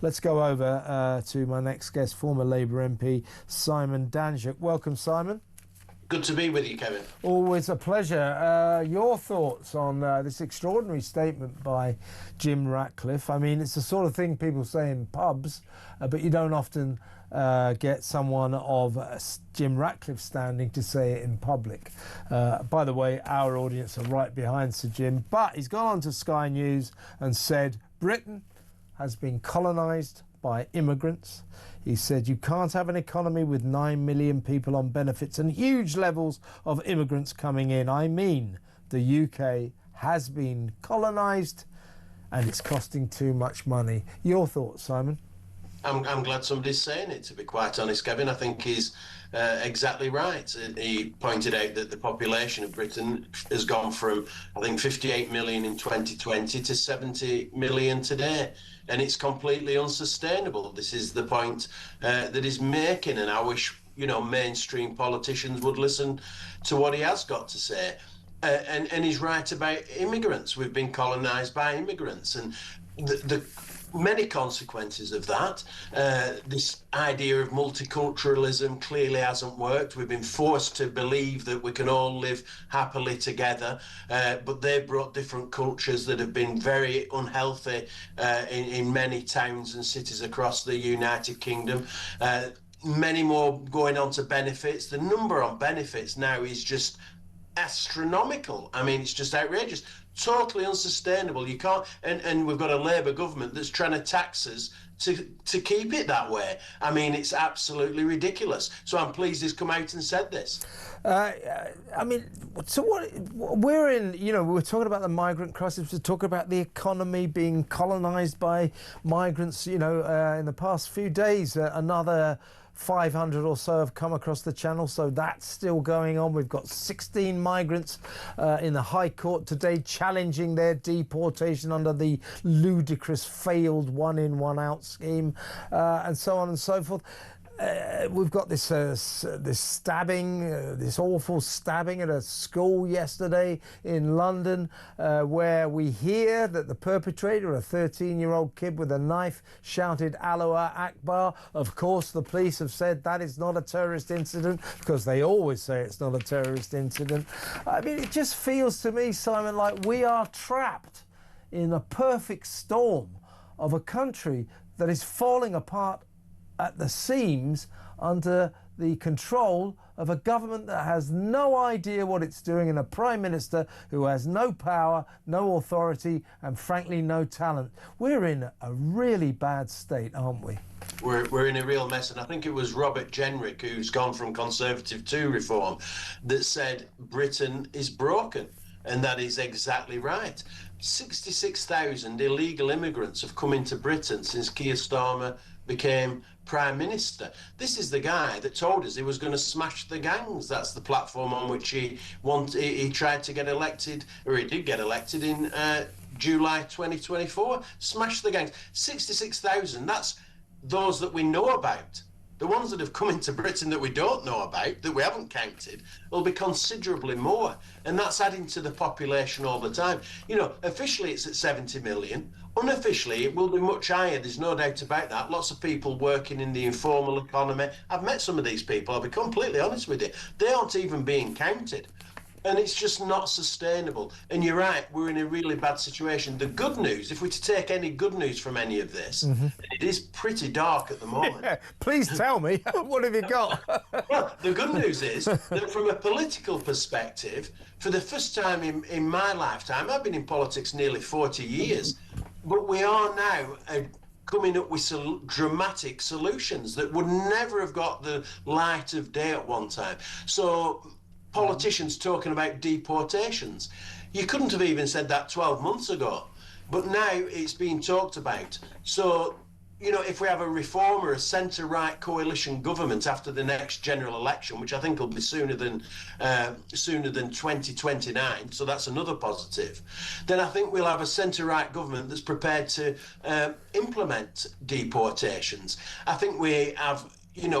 Let's go over to my next guest, former Labour MP Simon Danczuk. Welcome, Simon. Good to be with you, Kevin. Always a pleasure. Your thoughts on this extraordinary statement by Jim Ratcliffe? I mean, it's the sort of thing people say in pubs, but you don't often get someone of Jim Ratcliffe's standing to say it in public. By the way, our audience are right behind Sir Jim, but he's gone on to Sky News and said Britain has been colonised by immigrants. He said you can't have an economy with 9 million people on benefits and huge levels of immigrants coming in. I mean, the UK has been colonised and it's costing too much money. Your thoughts, Simon? I'm glad somebody's saying it, to be quite honest, Kevin. I think he's exactly right. He pointed out that the population of Britain has gone from, I think, 58 million in 2020 to 70 million today. And it's completely unsustainable. This is the point that he's making, and I wish, mainstream politicians would listen to what he has got to say. And he's right about immigrants. We've been colonised by immigrants, and the many consequences of that. This idea of multiculturalism clearly hasn't worked. We've been forced to believe that we can all live happily together, but they've brought different cultures that have been very unhealthy in many towns and cities across the United Kingdom. Many more going on to benefits. The number on benefits now is just astronomical. I mean, it's just outrageous. Totally unsustainable. You can't, and we've got a Labour government that's trying to tax us to keep it that way. I mean, it's absolutely ridiculous. So I'm pleased he's come out and said this. I mean, so what we're in, we're talking about the migrant crisis, we're talking about the economy being colonised by migrants, in the past few days, another 500 or so have come across the channel, so that's still going on. We've got 16 migrants in the High Court today challenging their deportation under the ludicrous failed one-in, one-out scheme, and so on and so forth. We've got this stabbing, this awful stabbing at a school yesterday in London, where we hear that the perpetrator, a 13-year-old kid with a knife, shouted Allah Akbar. Of course, the police have said that is not a terrorist incident, because they always say it's not a terrorist incident. I mean, it just feels to me, Simon, like we are trapped in a perfect storm of a country that is falling apart at the seams under the control of a government that has no idea what it's doing and a Prime Minister who has no power, no authority and frankly no talent. We're in a really bad state, aren't we? We're in a real mess, and I think it was Robert Jenrick, who's gone from Conservative to Reform, that said Britain is broken, and that is exactly right. 66,000 illegal immigrants have come into Britain since Keir Starmer became Prime Minister. This is the guy that told us he was going to smash the gangs. That's the platform on which he tried to get elected, or he did get elected in July 2024. Smash the gangs. 66,000, that's those that we know about. The ones that have come into Britain that we don't know about, that we haven't counted, will be considerably more. And that's adding to the population all the time. Officially it's at 70 million. Unofficially, it will be much higher. There's no doubt about that. Lots of people working in the informal economy. I've met some of these people, I'll be completely honest with you. They aren't even being counted. And it's just not sustainable. And you're right, we're in a really bad situation. The good news, if we're to take any good news from any of this, it is pretty dark at the moment. Yeah, please tell me, what have you got? Well, the good news is that from a political perspective, for the first time in my lifetime, I've been in politics nearly 40 years, but we are now coming up with some dramatic solutions that would never have got the light of day at one time. So politicians talking about deportations. You couldn't have even said that 12 months ago, but now it's being talked about. So, if we have a Reform or a centre-right coalition government after the next general election, which I think will be sooner than 2029, so that's another positive, then I think we'll have a centre-right government that's prepared to implement deportations. I think we have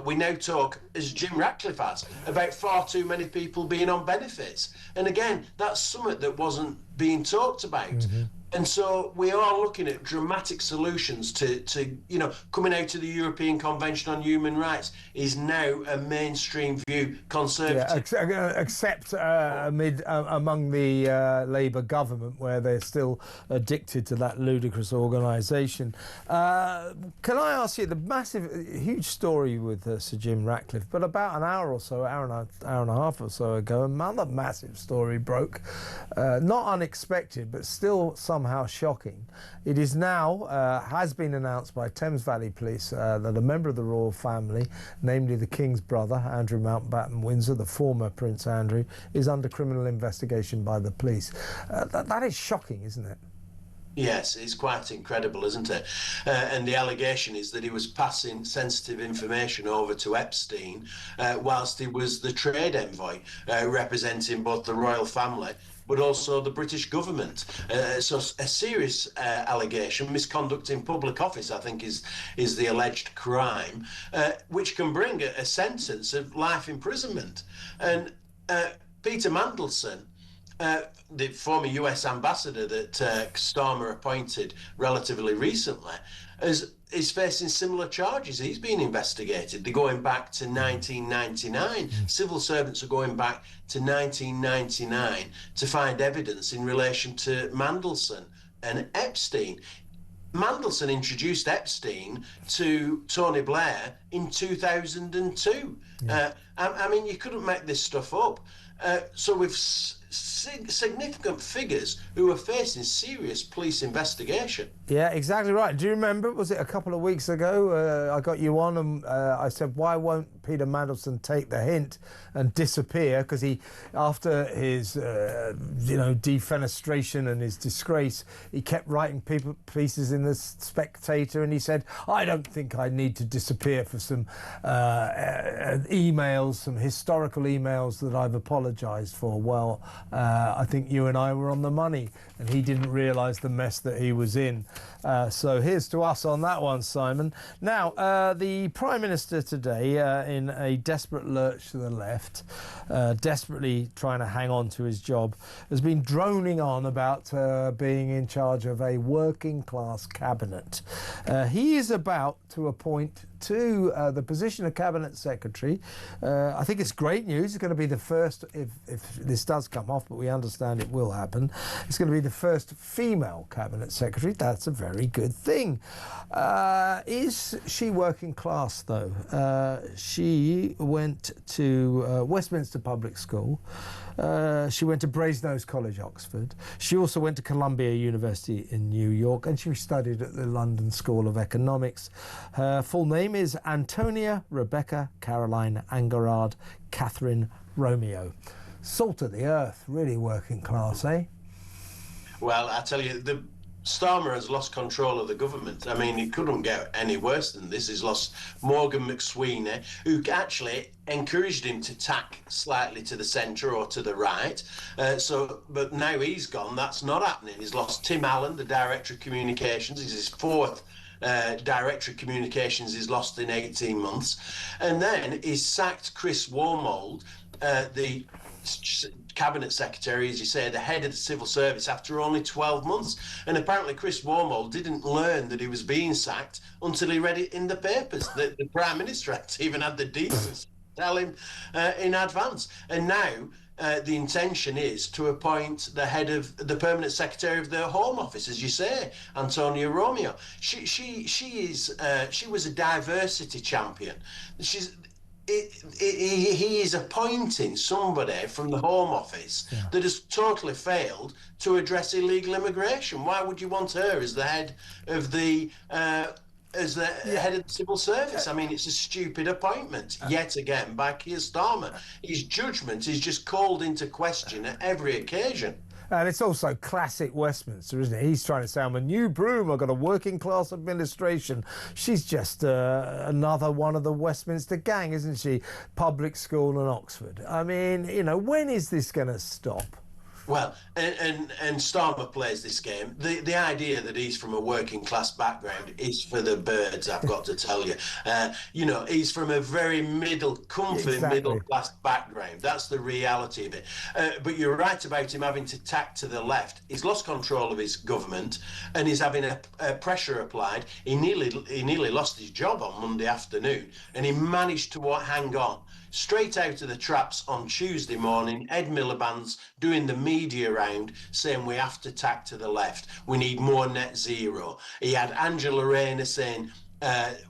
we now talk, as Jim Ratcliffe has, about far too many people being on benefits. And again, that's something that wasn't being talked about. And so we are looking at dramatic solutions to coming out of the European Convention on Human Rights is now a mainstream view, conservative. Yeah, except among the Labour government, where they're still addicted to that ludicrous organisation. Can I ask you, the huge story with Sir Jim Ratcliffe, but about an hour and a half or so ago, another massive story broke. Not unexpected, but still somehow shocking. It is now, has been announced by Thames Valley Police that a member of the royal family, namely the King's brother, Andrew Mountbatten Windsor, the former Prince Andrew, is under criminal investigation by the police. That is shocking, isn't it? Yes, it's quite incredible, isn't it? And the allegation is that he was passing sensitive information over to Epstein whilst he was the trade envoy representing both the royal family but also the British government. So a serious allegation, misconduct in public office, I think is the alleged crime, which can bring a sentence of life imprisonment. And Peter Mandelson, the former US ambassador that Starmer appointed relatively recently, is facing similar charges. He's been investigated. They're going back to 1999. Civil servants are going back to 1999 to find evidence in relation to Mandelson and Epstein. Mandelson introduced Epstein to Tony Blair in 2002. Yeah. I mean, you couldn't make this stuff up. So we've significant figures who are facing serious police investigation. Yeah, exactly right. Do you remember, was it a couple of weeks ago, I got you on and I said, why won't Peter Mandelson take the hint and disappear? Because he, after his, defenestration and his disgrace, he kept writing pieces in the Spectator, and he said, I don't think I need to disappear for some emails, some historical emails that I've apologised for. Well, I think you and I were on the money, and he didn't realise the mess that he was in. So here's to us on that one, Simon. Now, the Prime Minister today, in a desperate lurch to the left, desperately trying to hang on to his job, has been droning on about being in charge of a working class cabinet. He is about to appoint to the position of Cabinet Secretary. I think it's great news. It's going to be the first, if this does come off, but we understand it will happen, it's going to be the first female Cabinet Secretary. That's a very good thing. Is she working class, though? She went to Westminster Public School. She went to Brasenose College, Oxford. She also went to Columbia University in New York, and she studied at the London School of Economics. Her full name is Antonia Rebecca Caroline Angerard Catherine Romeo. Salt of the earth, really working class, eh? Well, I tell you, Starmer has lost control of the government. I mean, it couldn't get any worse than this. He's lost Morgan McSweeney, who actually encouraged him to tack slightly to the centre or to the right. But now he's gone. That's not happening. He's lost Tim Allen, the Director of Communications. He's his fourth Director of Communications he's lost in 18 months. And then he's sacked Chris Wormold, the Cabinet Secretary, as you say, the head of the civil service, after only 12 months. And apparently Chris Wormold didn't learn that he was being sacked until he read it in the papers. The Prime Minister hadn't even had the decency to tell him in advance. And now the intention is to appoint the head of the permanent secretary of the Home Office, as you say, Antonia Romeo. She was a diversity champion. He is appointing somebody from the Home Office that has totally failed to address illegal immigration. Why would you want her as the head of the head of the civil service? I mean, it's a stupid appointment yet again by Keir Starmer. His judgment is just called into question at every occasion. And it's also classic Westminster, isn't it? He's trying to say, I'm a new broom, I've got a working class administration. She's just another one of the Westminster gang, isn't she? Public school and Oxford. I mean, when is this going to stop? Well, and Starmer plays this game. The idea that he's from a working class background is for the birds, I've got to tell you. You know, he's from a very comfy middle class background. That's the reality of it. But you're right about him having to tack to the left. He's lost control of his government, and he's having a pressure applied. He nearly lost his job on Monday afternoon, and he managed to hang on. Straight out of the traps on Tuesday morning, Ed Miliband's doing the media round saying we have to tack to the left. We need more net zero. He had Angela Rayner saying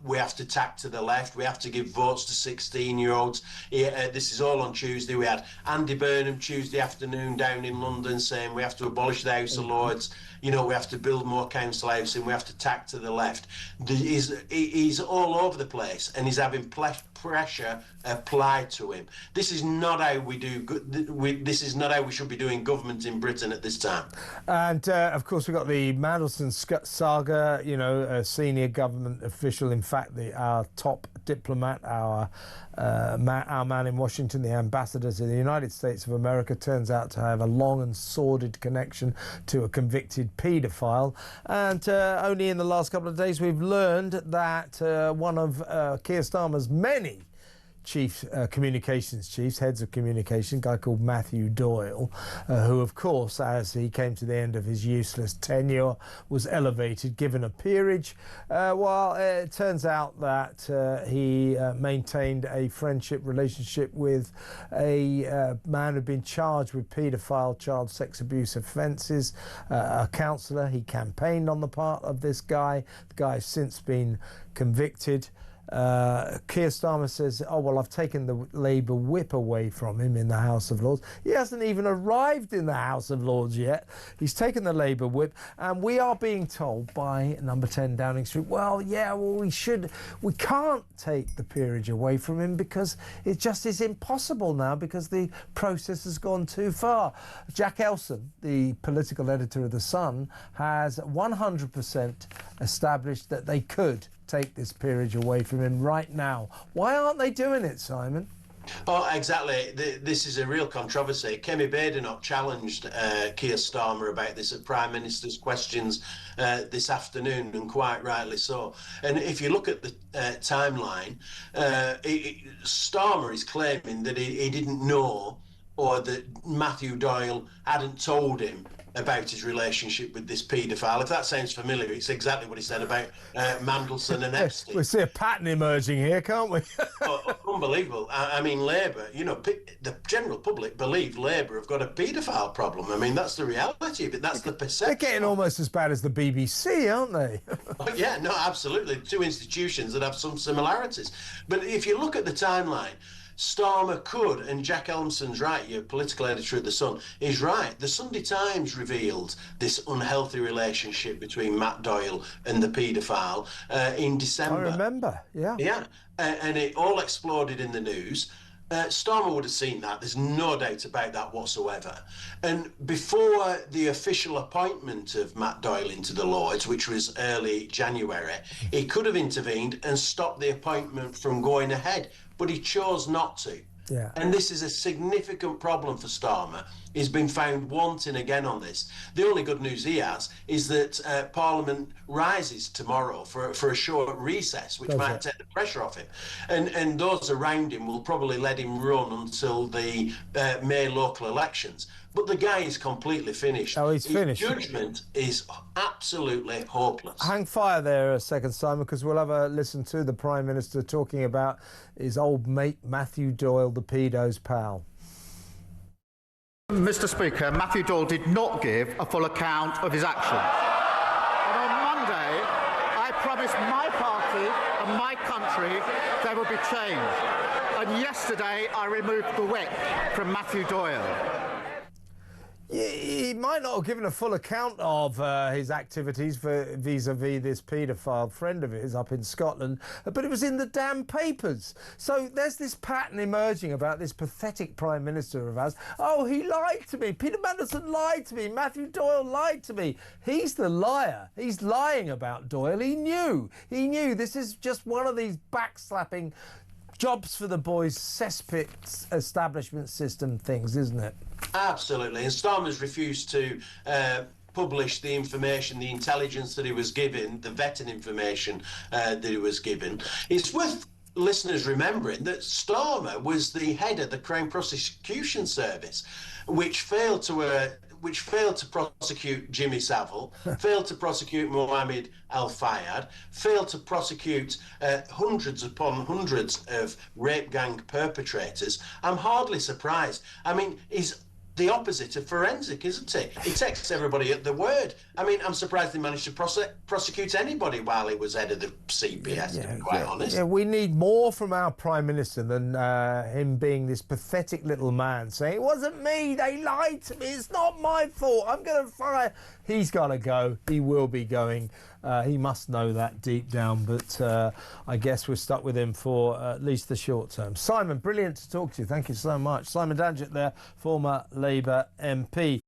we have to tack to the left. We have to give votes to 16-year-olds. This is all on Tuesday. We had Andy Burnham Tuesday afternoon down in London saying we have to abolish the House of Lords. You know, we have to build more council housing. We have to tack to the left. He's all over the place, and he's having pressure applied to him. This is not how we do. This is not how we should be doing government in Britain at this time. And of course, we've got the Mandelson saga. You know, a senior government official, in fact, our top diplomat, our man in Washington, the ambassador to the United States of America, turns out to have a long and sordid connection to a convicted paedophile. And only in the last couple of days we've learned that one of Keir Starmer's many communications chiefs, heads of communication, a guy called Matthew Doyle, who of course, as he came to the end of his useless tenure, was elevated, given a peerage. Well, it turns out that he maintained a friendship relationship with a man who'd been charged with paedophile child sex abuse offences, a counsellor. He campaigned on the part of this guy. The guy's since been convicted. Keir Starmer says, oh, well, I've taken the Labour whip away from him in the House of Lords. He hasn't even arrived in the House of Lords yet. He's taken the Labour whip, and we are being told by number 10 Downing Street, well, yeah, well, we can't take the peerage away from him because it just is impossible now because the process has gone too far. Jack Elson, the political editor of The Sun, has 100% established that they could take this peerage away from him right now. Why aren't they doing it, Simon? Oh, exactly. This is a real controversy. Kemi Badenoch challenged Keir Starmer about this at Prime Minister's questions this afternoon, and quite rightly so. And if you look at the timeline, Starmer is claiming that he didn't know, or that Matthew Doyle hadn't told him about his relationship with this paedophile. If that sounds familiar, it's exactly what he said about Mandelson and Epstein. We see a pattern emerging here, can't we? Unbelievable. I mean, Labour, you know, the general public believe Labour have got a paedophile problem. I mean, that's the reality of it. That's the perception. They're getting almost as bad as the BBC, aren't they? Oh, yeah, no, absolutely. Two institutions that have some similarities. But if you look at the timeline, Starmer could, and Jack Elson's right, your political editor at The Sun, is right. The Sunday Times revealed this unhealthy relationship between Matt Doyle and the paedophile in December. I remember, yeah. Yeah, and it all exploded in the news. Starmer would have seen that. There's no doubt about that whatsoever. And before the official appointment of Matt Doyle into the Lords, which was early January, he could have intervened and stopped the appointment from going ahead, but he chose not to. Yeah. And this is a significant problem for Starmer. He's been found wanting again on this. The only good news he has is that Parliament rises tomorrow for a short recess, which might take the pressure off him. And those around him will probably let him run until the May local elections. But the guy is completely finished. Oh, he's finished. His judgment is absolutely hopeless. Hang fire there a second, Simon, because we'll have a listen to the Prime Minister talking about his old mate, Matthew Doyle, the pedo's pal. Mr. Speaker, Matthew Doyle did not give a full account of his actions. And on Monday, I promised my party and my country there would be change. And yesterday, I removed the whip from Matthew Doyle. He might not have given a full account of his activities vis-a-vis this paedophile friend of his up in Scotland, but it was in the damn papers. So there's this pattern emerging about this pathetic Prime Minister of ours. Oh, he lied to me. Peter Mandelson lied to me. Matthew Doyle lied to me. He's the liar. He's lying about Doyle. He knew. He knew. This is just one of these backslapping jobs for the boys, cesspit establishment system things, isn't it? Absolutely. And Starmer's refused to publish the information, the intelligence that he was given, the vetting information that he was given. It's worth listeners remembering that Starmer was the head of the Crown Prosecution Service, which failed to prosecute Jimmy Savile, failed to prosecute Mohammed Al-Fayed, failed to prosecute hundreds upon hundreds of rape gang perpetrators. I'm hardly surprised. I mean, he's the opposite of forensic, isn't he? He takes everybody at the word. I mean, I'm surprised they managed to prosecute anybody while he was head of the CPS, to be quite honest. Yeah, we need more from our Prime Minister than him being this pathetic little man saying, it wasn't me, they lied to me, it's not my fault, I'm going to fire. He's got to go. He will be going. He must know that deep down, but I guess we're stuck with him for at least the short term. Simon, brilliant to talk to you. Thank you so much. Simon Danczuk there, former Labour MP.